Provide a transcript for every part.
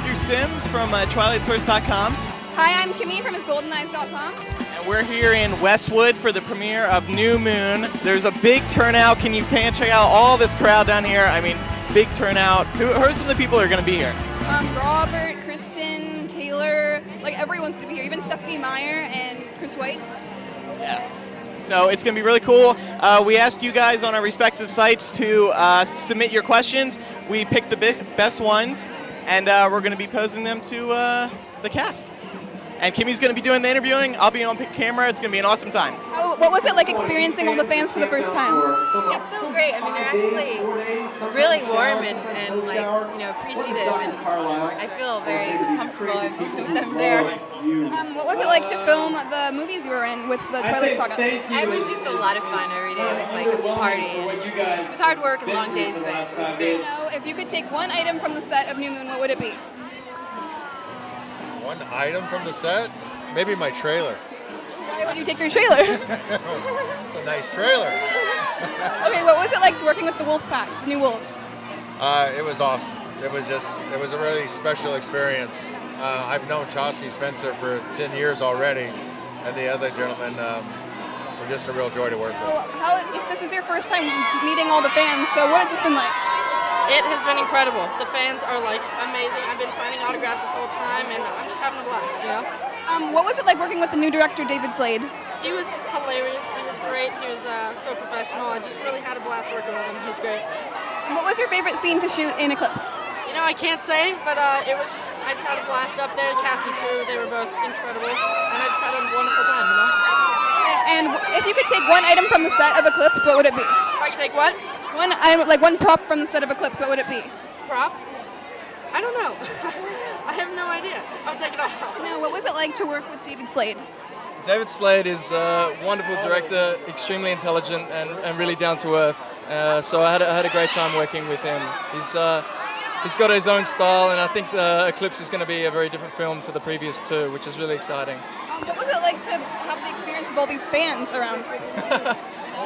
Andrew Sims from TwilightSource.com. Hi, I'm Kimmy from HisGoldenEyes.com. And we're here in Westwood for the premiere of New Moon. There's a big turnout. Can you check out all this crowd down here? I mean, big turnout. Who are some of the people who are going to be here? Robert, Kristen, Taylor, like everyone's going to be here. Even Stephanie Meyer and Chris Weitz. Yeah. So it's going to be really cool. We asked you guys on our respective sites to submit your questions. We picked the best ones, and we're going to be posing them to the cast. And Kimmy's going to be doing the interviewing. I'll be on camera. It's going to be an awesome time. What was it like experiencing all the fans for the first time? It's so great. I mean, they're actually really warm and like, appreciative, and I feel very comfortable with them there. What was it like to film the movies you were in with the Twilight Saga? It was just a lot of fun every day. It was like a party. And it was hard work and long days, but it was great. If you could take one item from the set of New Moon, what would it be? One item from the set? Maybe my trailer. Why would you take your trailer? It's a nice trailer. Okay, what was it like working with the Wolf Pack, the New Wolves? It was awesome. It was a really special experience. I've known Chosky Spencer for 10 years already, and the other gentlemen were just a real joy to work with. If this is your first time meeting all the fans, so what has this been like? It has been incredible. The fans are like amazing. I've been signing autographs this whole time, and I'm just having a blast, What was it like working with the new director, David Slade? He was hilarious. He was great. He was so professional. I just really had a blast working with him. He's great. And what was your favorite scene to shoot in Eclipse? I can't say, but I just had a blast up there. The cast and crew, they were both incredible, and I just had a wonderful time, And if you could take one item from the set of Eclipse, what would it be? If I could take what? One prop from the set of Eclipse, what would it be? Prop? I don't know. I have no idea. I'll take it all. What was it like to work with David Slade? David Slade is a wonderful director, extremely intelligent and really down to earth. So I had a great time working with him. He's got his own style, and I think Eclipse is going to be a very different film to the previous two, which is really exciting. What was it like to have the experience of all these fans around?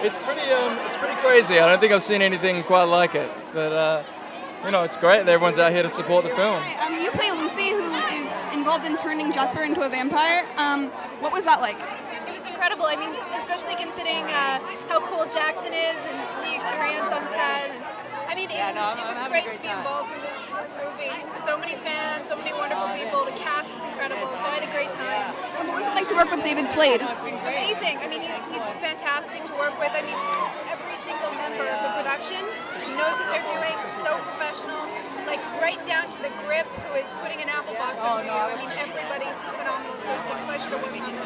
It's pretty crazy. I don't think I've seen anything quite like it, but it's great that everyone's out here to support the film. You play Lucy, who is involved in turning Jasper into a vampire. What was that like? It was incredible. I mean, especially considering how cool Jackson is and the experience on set. I mean, it was great to be involved in this movie. So many fans, so many wonderful people. The cast is incredible. So I had a great time. What was it like to work with David Slade? Amazing. I mean, he's fantastic to work with. I mean, every single member of the production knows what they're doing. So professional. Like right down to the grip who is putting an apple box in for you. I mean, everybody's phenomenal. So it's a pleasure to work with you.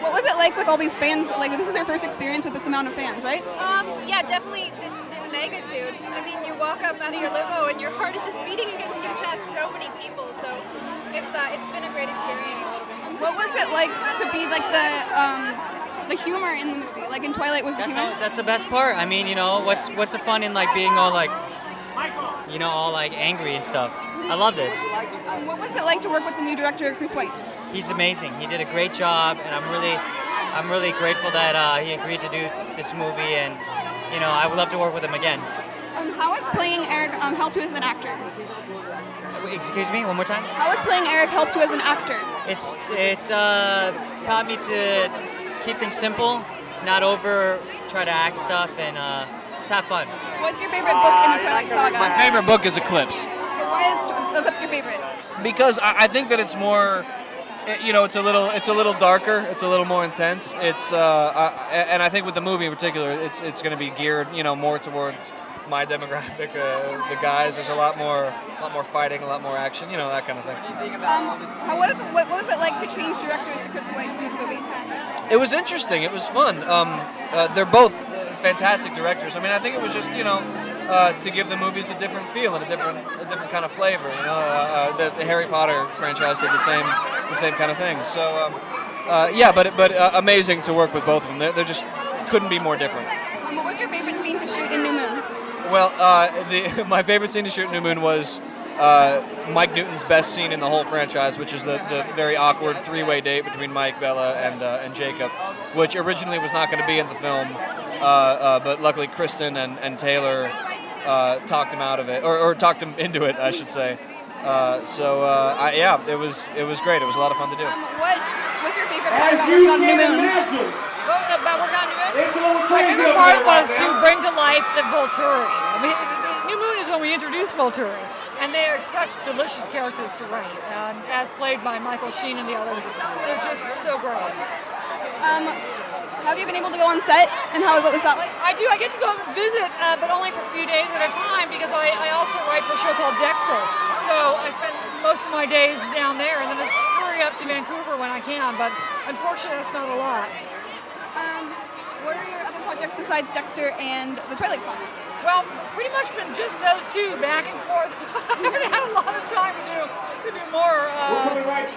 What was it like with all these fans? Like, this is your first experience with this amount of fans, right? Yeah, definitely this magnitude. I mean, you walk up out of your limo and your heart is just beating against your chest. So many people. So it's been a great experience. What was it like to be like the humor in the movie? Like in Twilight was the humor? That's the best part. I mean, what's the fun in like being all like, all like angry and stuff. I love this. What was it like to work with the new director, Chris Weitz? He's amazing. He did a great job, and I'm really grateful that he agreed to do this movie, and I would love to work with him again. How has playing Eric helped you as an actor? Excuse me, one more time? How has playing Eric helped you as an actor? It's taught me to keep things simple, not try to act stuff, and just have fun. What's your favorite book in the Twilight Saga? My favorite book is Eclipse. Why is Eclipse your favorite? Because I think that it's more, it's a little darker. It's a little more intense. And I think with the movie in particular, it's going to be geared, more towards my demographic. The guys, there's a lot more fighting, a lot more action, that kind of thing. What was it like to change directors to Chris Weitz in this movie? It was interesting. It was fun. They're both fantastic directors. I mean, I think it was just to give the movies a different feel and a different kind of flavor. The Harry Potter franchise did the same kind of thing. So but amazing to work with both of them. They just couldn't be more different. What was your favorite scene to shoot in New Moon? Well, my favorite scene to shoot in New Moon was Mike Newton's best scene in the whole franchise, which is the very awkward three-way date between Mike, Bella, and Jacob, which originally was not going to be in the film, but luckily Kristen and Taylor talked him out of it, or talked him into it, I should say. Yeah, it was great. It was a lot of fun to do. What was your favorite part about working on New Moon? About working on New Moon? My favorite part was to bring to life the Volturi. I mean, New Moon is when we introduced Volturi, and they are such delicious characters to write, as played by Michael Sheen and the others. They're just so great. Have you been able to go on set, and what was that like? I do. I get to go visit, but only for a few days at a time because I also write for a show called Dexter. So I spend most of my days down there, and then I scurry up to Vancouver when I can. But unfortunately, that's not a lot. What are your other projects besides Dexter and the Twilight Saga? Well, pretty much been just those two, back and forth. I haven't had a lot of time to do more,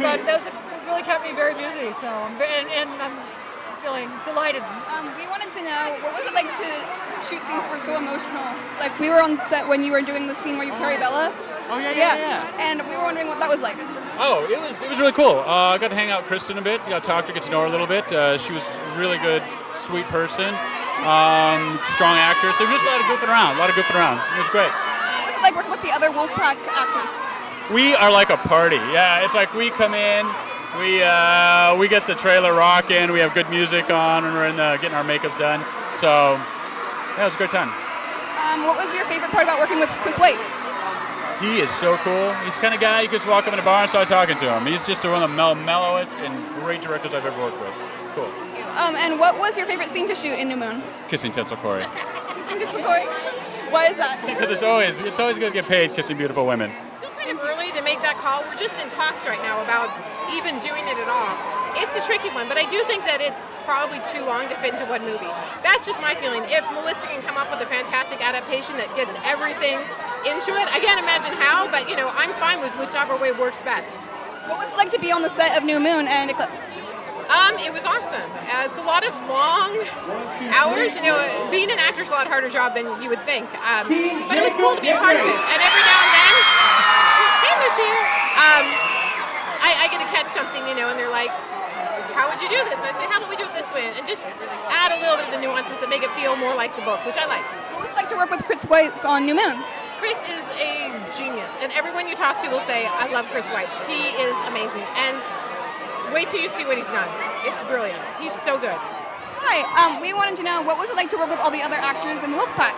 but those have really kept me very busy. So I'm feeling delighted. We wanted to know, what was it like to shoot scenes that were so emotional? Like, we were on set when you were doing the scene where you carry Bella. Oh, yeah. And we were wondering what that was like. Oh, it was really cool. I got to hang out with Kristen a bit, got to talk to her, get to know her a little bit. She was a really good, sweet person, strong actress. So just a lot of goofing around. It was great. What was it like working with the other Wolfpack actors? We are like a party. Yeah, it's like we come in, we get the trailer rocking, we have good music on, and we're getting our makeups done. So, yeah, it was a great time. What was your favorite part about working with Chris Weitz? He is so cool. He's the kind of guy you could walk up in a bar and start talking to him. He's just one of the mellowest and great directors I've ever worked with. Cool. And what was your favorite scene to shoot in New Moon? Kissing Tinsel Corey. Kissing Tinsel Corey? Why is that? Because it's always going to get paid kissing beautiful women. Still kind of early to make that call. We're just in talks right now about even doing it at all. It's a tricky one, but I do think that it's probably too long to fit into one movie. That's just my feeling. If Melissa can come up with a fantastic adaptation that gets everything into it, I can't imagine how, but I'm fine with whichever way works best. What was it like to be on the set of New Moon and Eclipse? It was awesome. It's a lot of long hours. Being an actor's a lot harder job than you would think. But it was cool to be a part of it. And every now and then, Taylor's here. I get to catch something, and they're like, how would you do this? And I say, how about we do it this way? And just add a little bit of the nuances that make it feel more like the book, which I like. What was it like to work with Chris Weitz on New Moon? Chris is a genius, and everyone you talk to will say, I love Chris Weitz. He is amazing. And wait till you see what he's done. It's brilliant. He's so good. Hi, we wanted to know, what was it like to work with all the other actors in the Wolfpack?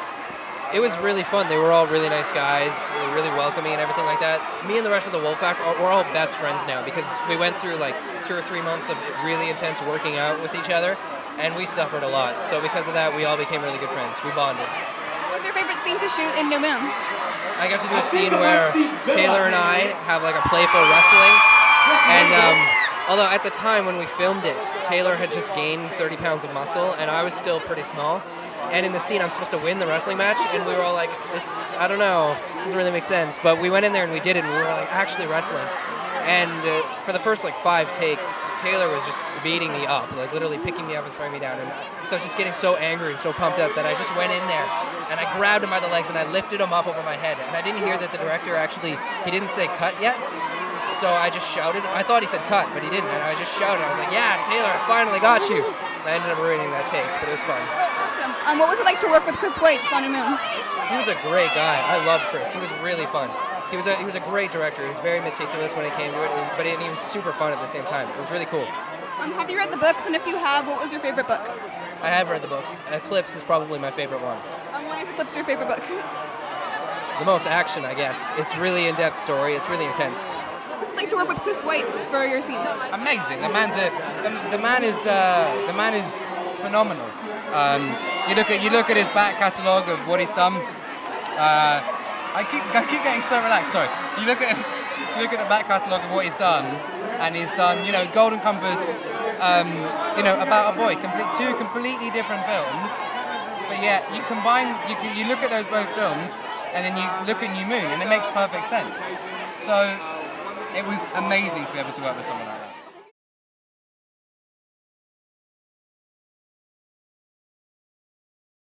It was really fun. They were all really nice guys. They were really welcoming and everything like that. Me and the rest of the Wolfpack, we're all best friends now because we went through like 2 or 3 months of really intense working out with each other, and we suffered a lot. So because of that, we all became really good friends. We bonded. What was your favorite scene to shoot in New Moon? I got to do a scene where Taylor and I have like a playful wrestling, and although at the time when we filmed it, Taylor had just gained 30 pounds of muscle, and I was still pretty small. And in the scene, I'm supposed to win the wrestling match, and we were all like, "This, I don't know, doesn't really make sense." But we went in there and we did it, and we were like actually wrestling. And for the first like 5 takes, Taylor was just beating me up, like literally picking me up and throwing me down. And so I was just getting so angry and so pumped up that I just went in there and I grabbed him by the legs and I lifted him up over my head. And I didn't hear that the director he didn't say cut yet. So I just shouted. I thought he said cut, but he didn't. And I just shouted. I was like, "Yeah, Taylor, I finally got you." And I ended up ruining that take, but it was fun. Awesome. What was it like to work with Chris Weitz on New Moon? He was a great guy. I loved Chris. He was really fun. He was a great director. He was very meticulous when it came to it, but he was super fun at the same time. It was really cool. Have you read the books? And if you have, what was your favorite book? I have read the books. Eclipse is probably my favorite one. Why is Eclipse your favorite book? The most action, I guess. It's really in-depth story. It's really intense. What was it like to work with Chris Weitz for your scenes? Amazing. The man is phenomenal. You look at his back catalogue of what he's done. I keep getting so relaxed. Sorry. You look at the back catalogue of what he's done, and he's done Golden Compass, About a Boy, 2 completely different films. But yet you look at those both films, and then you look at New Moon, and it makes perfect sense. So it was amazing to be able to work with someone like that.